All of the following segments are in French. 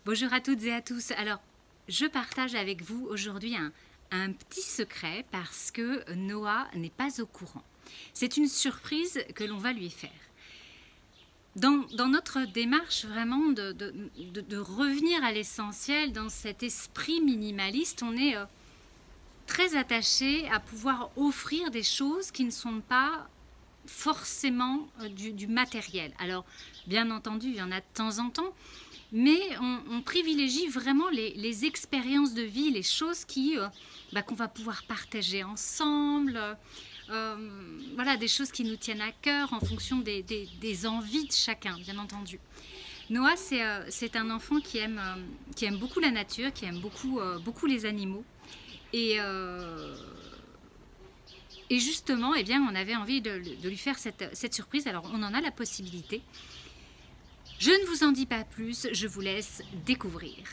Bonjour à toutes et à tous. Alors, je partage avec vous aujourd'hui un petit secret parce que Noah n'est pas au courant. C'est une surprise que l'on va lui faire. Dans notre démarche vraiment de revenir à l'essentiel, dans cet esprit minimaliste, on est très attaché à pouvoir offrir des choses qui ne sont pas forcément du matériel. Alors, bien entendu, il y en a de temps en temps, mais on privilégie vraiment les expériences de vie, les choses qu'on va pouvoir partager ensemble, voilà, des choses qui nous tiennent à cœur en fonction des envies de chacun, bien entendu. Noah, c'est un enfant qui aime beaucoup la nature, qui aime beaucoup les animaux. Et justement, eh bien, on avait envie de lui faire cette surprise. Alors, on en a la possibilité. Je ne vous en dis pas plus, je vous laisse découvrir.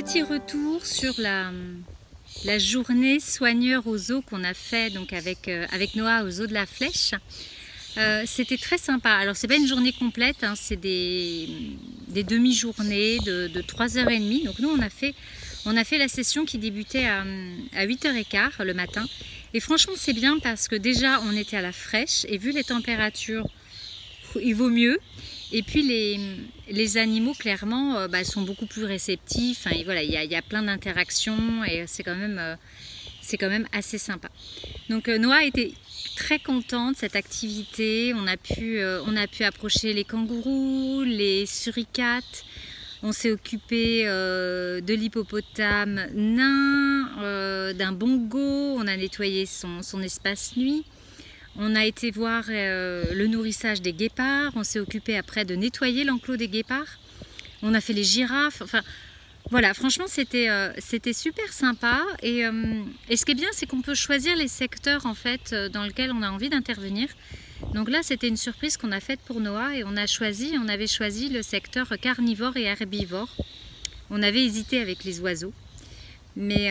petit retour sur la journée soigneur aux eaux qu'on a fait donc avec Noah aux eaux de la Flèche. C'était très sympa. Alors c'est pas une journée complète, hein, c'est des demi-journées de 3h30. Donc nous on a fait la session qui débutait à 8h15 le matin. Et franchement c'est bien parce que déjà on était à la fraîche et vu les températures, il vaut mieux. Et puis les animaux clairement sont beaucoup plus réceptifs. Et voilà, il y a plein d'interactions et c'est quand même assez sympa. Donc Noah était très content de cette activité. On a pu approcher les kangourous, les suricates. On s'est occupé de l'hippopotame nain, d'un bongo. On a nettoyé son espace nuit. On a été voir le nourrissage des guépards. On s'est occupé après de nettoyer l'enclos des guépards. On a fait les girafes. Enfin, voilà, franchement, c'était super sympa. Et ce qui est bien, c'est qu'on peut choisir les secteurs en fait dans lesquels on a envie d'intervenir. Donc là, c'était une surprise qu'on a faite pour Noah et on avait choisi le secteur carnivore et herbivore. On avait hésité avec les oiseaux, mais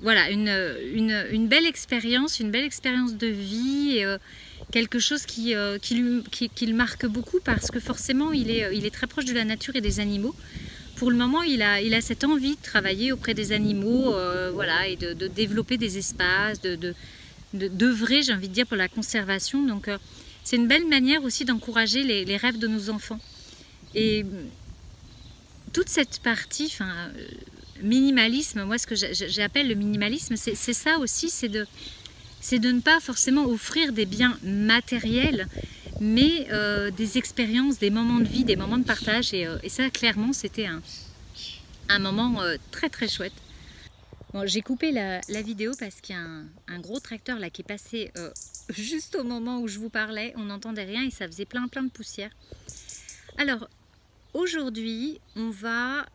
voilà, une belle expérience de vie, et, quelque chose qui le marque beaucoup parce que forcément il est très proche de la nature et des animaux. Pour le moment, il a cette envie de travailler auprès des animaux, voilà, et de développer des espaces, d'œuvrer, j'ai envie de dire, pour la conservation. Donc c'est une belle manière aussi d'encourager les rêves de nos enfants. Et toute cette partie, enfin, minimalisme, moi ce que j'appelle le minimalisme, c'est ça aussi, c'est de ne pas forcément offrir des biens matériels, mais des expériences, des moments de vie, des moments de partage, et ça clairement c'était un moment très très chouette. Bon, j'ai coupé la vidéo parce qu'il y a un gros tracteur là qui est passé juste au moment où je vous parlais, on n'entendait rien et ça faisait plein de poussière. Alors aujourd'hui, on va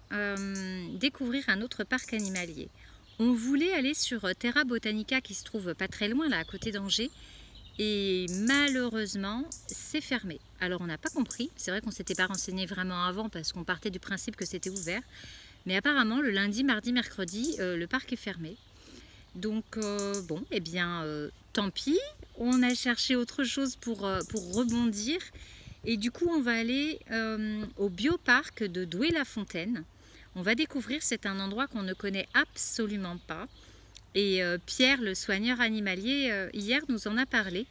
découvrir un autre parc animalier. On voulait aller sur Terra Botanica qui se trouve pas très loin, là à côté d'Angers. Et malheureusement, c'est fermé. Alors on n'a pas compris, c'est vrai qu'on ne s'était pas renseigné vraiment avant parce qu'on partait du principe que c'était ouvert. Mais apparemment, le lundi, mardi, mercredi, le parc est fermé. Donc bon, eh bien, tant pis. On a cherché autre chose pour rebondir. Et du coup, on va aller au bioparc de Douai-la-Fontaine. On va découvrir, c'est un endroit qu'on ne connaît absolument pas. Et Pierre, le soigneur animalier, hier nous en a parlé.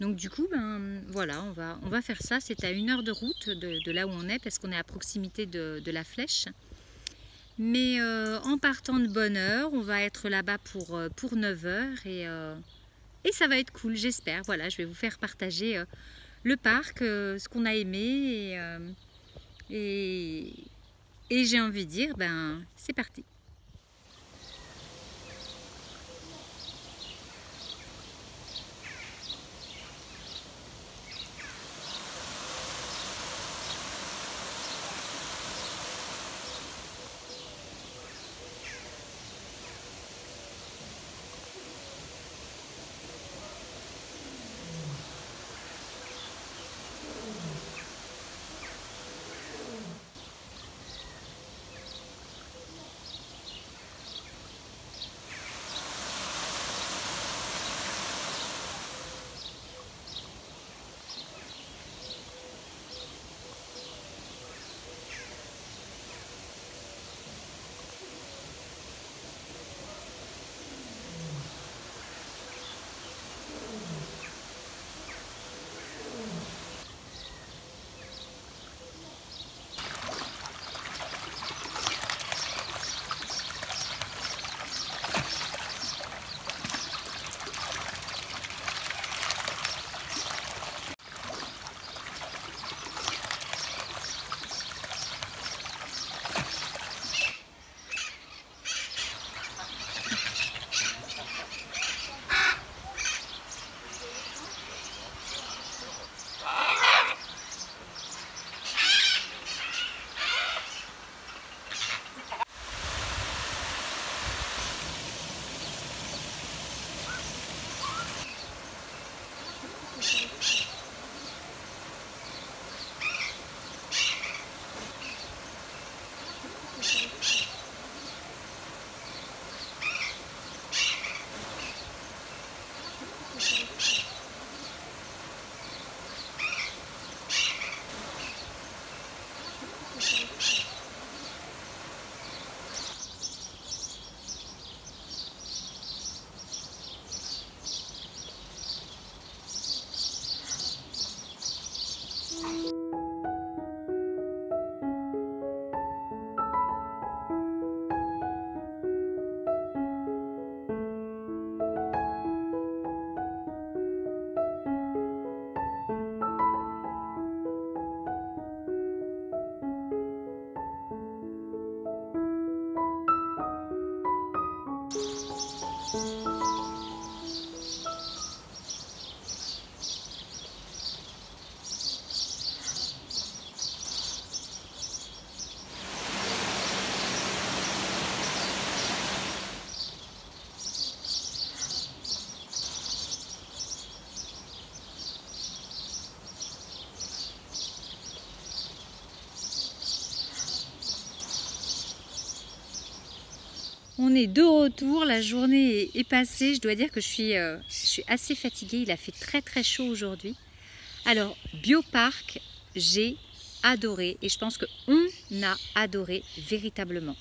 Donc du coup, ben, voilà, on va faire ça. C'est à 1 heure de route de là où on est, parce qu'on est à proximité de la Flèche. Mais en partant de bonne heure, on va être là-bas pour 9 heures. Et ça va être cool, j'espère. Voilà, je vais vous faire partager le parc, ce qu'on a aimé. Et j'ai envie de dire, ben, c'est parti. On est de retour, la journée est passée, je dois dire que je suis assez fatiguée, il a fait très très chaud aujourd'hui. Alors, Bioparc, j'ai adoré et je pense qu'on a adoré véritablement.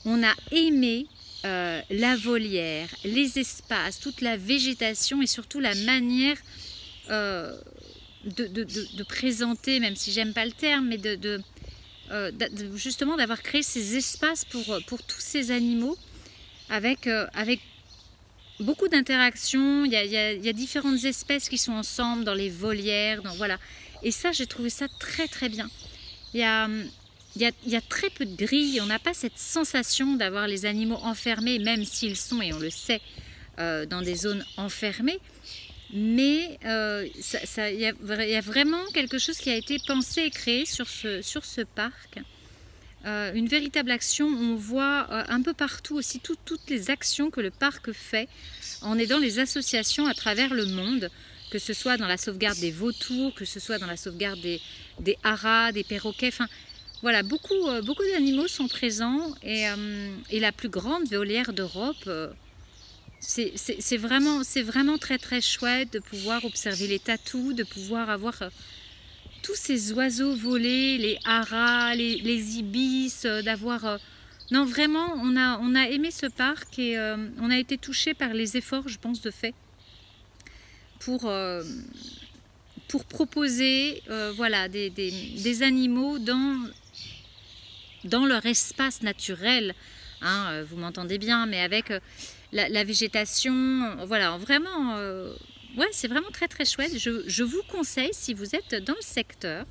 On a aimé la volière, les espaces, toute la végétation et surtout la manière de présenter, même si j'aime pas le terme, mais justement d'avoir créé ces espaces pour tous ces animaux avec beaucoup d'interactions. Il y a différentes espèces qui sont ensemble dans les volières, voilà. Et ça, j'ai trouvé ça très très bien. Il y a très peu de grilles, on n'a pas cette sensation d'avoir les animaux enfermés, même s'ils sont, et on le sait, dans des zones enfermées. Mais il y a vraiment quelque chose qui a été pensé et créé sur ce parc. Une véritable action, on voit un peu partout aussi toutes les actions que le parc fait en aidant les associations à travers le monde, que ce soit dans la sauvegarde des vautours, que ce soit dans la sauvegarde des haras, des perroquets, enfin voilà, beaucoup d'animaux sont présents et la plus grande volière d'Europe. C'est vraiment très très chouette de pouvoir observer les tatous, de pouvoir avoir tous ces oiseaux volés, les haras, les ibis, d'avoir... Non, vraiment, on a aimé ce parc et on a été touché par les efforts, je pense, de fait pour proposer voilà, des animaux dans leur espace naturel. Hein, vous m'entendez bien, mais avec la végétation, voilà, vraiment, ouais, c'est vraiment très très chouette. Je vous conseille, si vous êtes dans le secteur,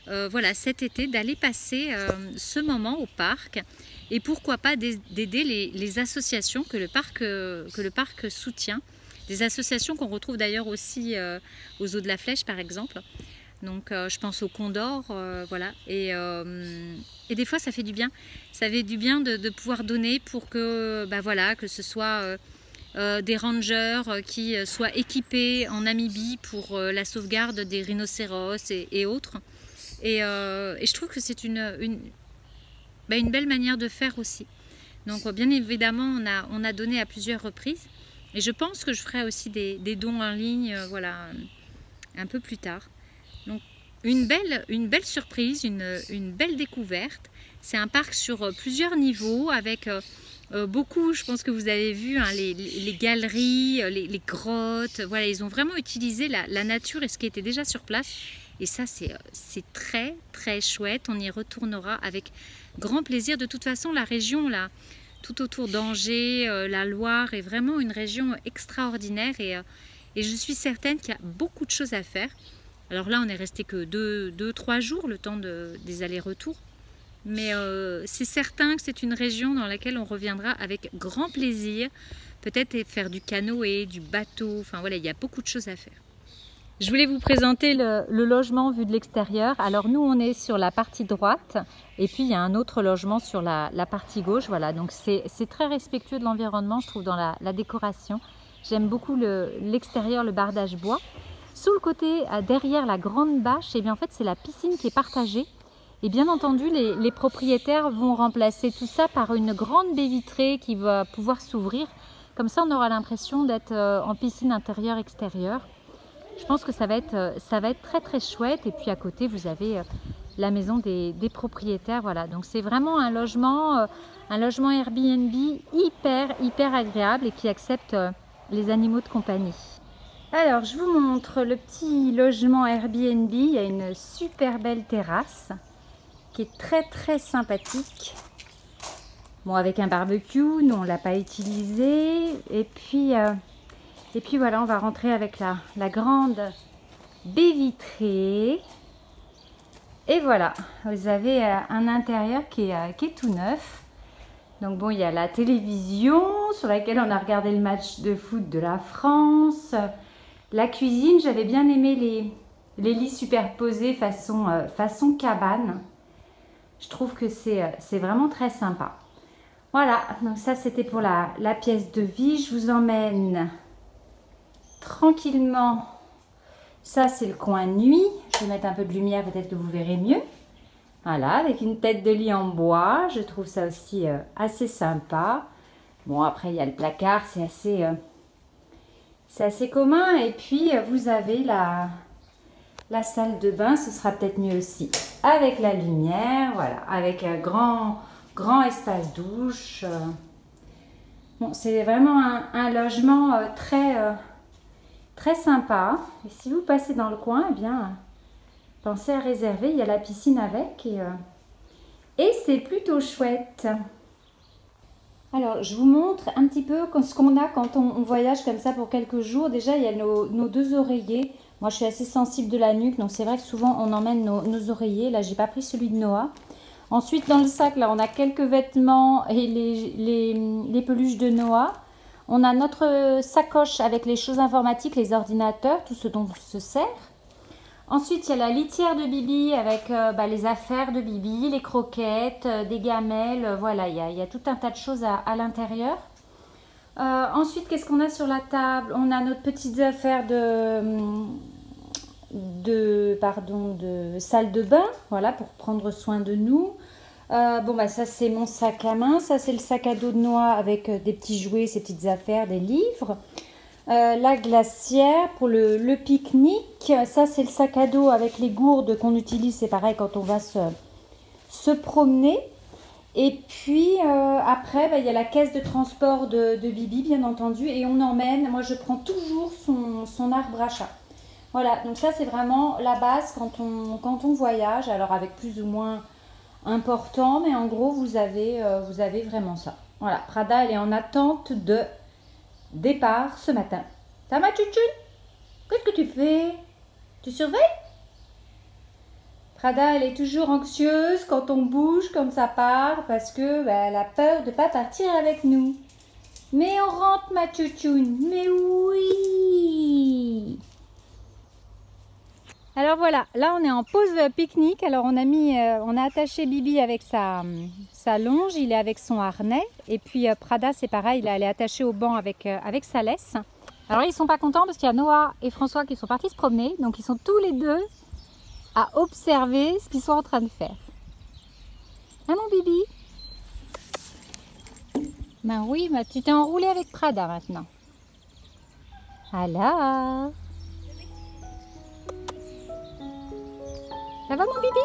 voilà, cet été, d'aller passer ce moment au parc et pourquoi pas d'aider les associations que le parc soutient, des associations qu'on retrouve d'ailleurs aussi aux Eaux de la Flèche par exemple. Donc je pense au Condor, voilà, et des fois ça fait du bien. Ça fait du bien de pouvoir donner pour que, voilà, que ce soit des rangers qui soient équipés en Namibie pour la sauvegarde des rhinocéros et autres. Et je trouve que c'est une belle manière de faire aussi. Donc bien évidemment on a donné à plusieurs reprises. Et je pense que je ferai aussi des dons en ligne, voilà, un peu plus tard. Donc une belle surprise, une belle découverte. C'est un parc sur plusieurs niveaux avec beaucoup, je pense que vous avez vu, hein, les galeries, les grottes. Voilà, ils ont vraiment utilisé la nature et ce qui était déjà sur place. Et ça, c'est très très chouette. On y retournera avec grand plaisir. De toute façon, la région là, tout autour d'Angers, la Loire est vraiment une région extraordinaire et je suis certaine qu'il y a beaucoup de choses à faire. Alors là, on est resté que 2-3 jours, le temps des allers-retours. Mais c'est certain que c'est une région dans laquelle on reviendra avec grand plaisir. Peut-être faire du canoë, du bateau, enfin voilà, il y a beaucoup de choses à faire. Je voulais vous présenter le logement vu de l'extérieur. Alors nous, on est sur la partie droite et puis il y a un autre logement sur la partie gauche. Voilà, donc c'est très respectueux de l'environnement, je trouve, dans la décoration. J'aime beaucoup l'extérieur, le bardage bois. Sous le côté, derrière la grande bâche, et bien en fait c'est la piscine qui est partagée. Et bien entendu, les propriétaires vont remplacer tout ça par une grande baie vitrée qui va pouvoir s'ouvrir. Comme ça, on aura l'impression d'être en piscine intérieure-extérieure. Je pense que ça va être très très chouette. Et puis à côté, vous avez la maison des propriétaires. Voilà, donc c'est vraiment un logement Airbnb hyper agréable et qui accepte les animaux de compagnie. Alors, je vous montre le petit logement Airbnb. Il y a une super belle terrasse qui est très sympathique. Bon, avec un barbecue, nous on ne l'a pas utilisé. Et puis voilà, on va rentrer avec la grande baie vitrée. Et voilà, vous avez un intérieur qui est tout neuf. Donc bon, il y a la télévision, sur laquelle on a regardé le match de foot de la France. La cuisine, j'avais bien aimé les lits superposés façon cabane. Je trouve que c'est vraiment très sympa. Voilà, donc ça c'était pour la pièce de vie. Je vous emmène tranquillement. Ça c'est le coin nuit. Je vais mettre un peu de lumière, peut-être que vous verrez mieux. Voilà, avec une tête de lit en bois. Je trouve ça aussi assez sympa. Bon, après il y a le placard, c'est assez commun. Et puis vous avez la salle de bain, ce sera peut-être mieux aussi. Avec la lumière, voilà, avec un grand espace douche. Bon, c'est vraiment un logement très sympa. Et si vous passez dans le coin, eh bien, pensez à réserver. Il y a la piscine avec et c'est plutôt chouette. Alors, je vous montre un petit peu ce qu'on a quand on voyage comme ça pour quelques jours. Déjà, il y a nos 2 oreillers. Moi, je suis assez sensible de la nuque, donc c'est vrai que souvent, on emmène nos oreillers. Là, j'ai pas pris celui de Noah. Ensuite, dans le sac, là, on a quelques vêtements et les peluches de Noah. On a notre sacoche avec les choses informatiques, les ordinateurs, tout ce dont on se sert. Ensuite, il y a la litière de Bibi avec les affaires de Bibi, les croquettes, des gamelles. Voilà, il y a tout un tas de choses à l'intérieur. Ensuite, qu'est-ce qu'on a sur la table? On a notre petites affaires de salle de bain, voilà, pour prendre soin de nous. Ça c'est mon sac à main, ça c'est le sac à dos de Noah avec des petits jouets, ses petites affaires, des livres. La glacière pour le pique-nique, ça c'est le sac à dos avec les gourdes qu'on utilise, c'est pareil quand on va se promener. Et puis après, il y a la caisse de transport de Bibi, bien entendu, et on emmène, moi je prends toujours son arbre à chat. Voilà, donc ça c'est vraiment la base quand on voyage, alors avec plus ou moins important, mais en gros vous avez vraiment ça. Voilà, Prada elle est en attente de départ ce matin. Ça va Tchouchoune? Qu'est-ce que tu fais? Tu surveilles? Prada, elle est toujours anxieuse quand on bouge, comme ça part, parce que elle a peur de ne pas partir avec nous. Mais on rentre, ma Tchouchoune. Mais oui! Alors voilà, là on est en pause pique-nique. Alors on a attaché Bibi avec sa longe, il est avec son harnais. Et puis Prada, c'est pareil, elle est attachée au banc avec sa laisse. Alors ils sont pas contents parce qu'il y a Noah et François qui sont partis se promener. Donc ils sont tous les deux à observer ce qu'ils sont en train de faire. Hein mon Bibi? Ben oui, tu t'es enroulé avec Prada maintenant. Alors, ça va mon Bibi?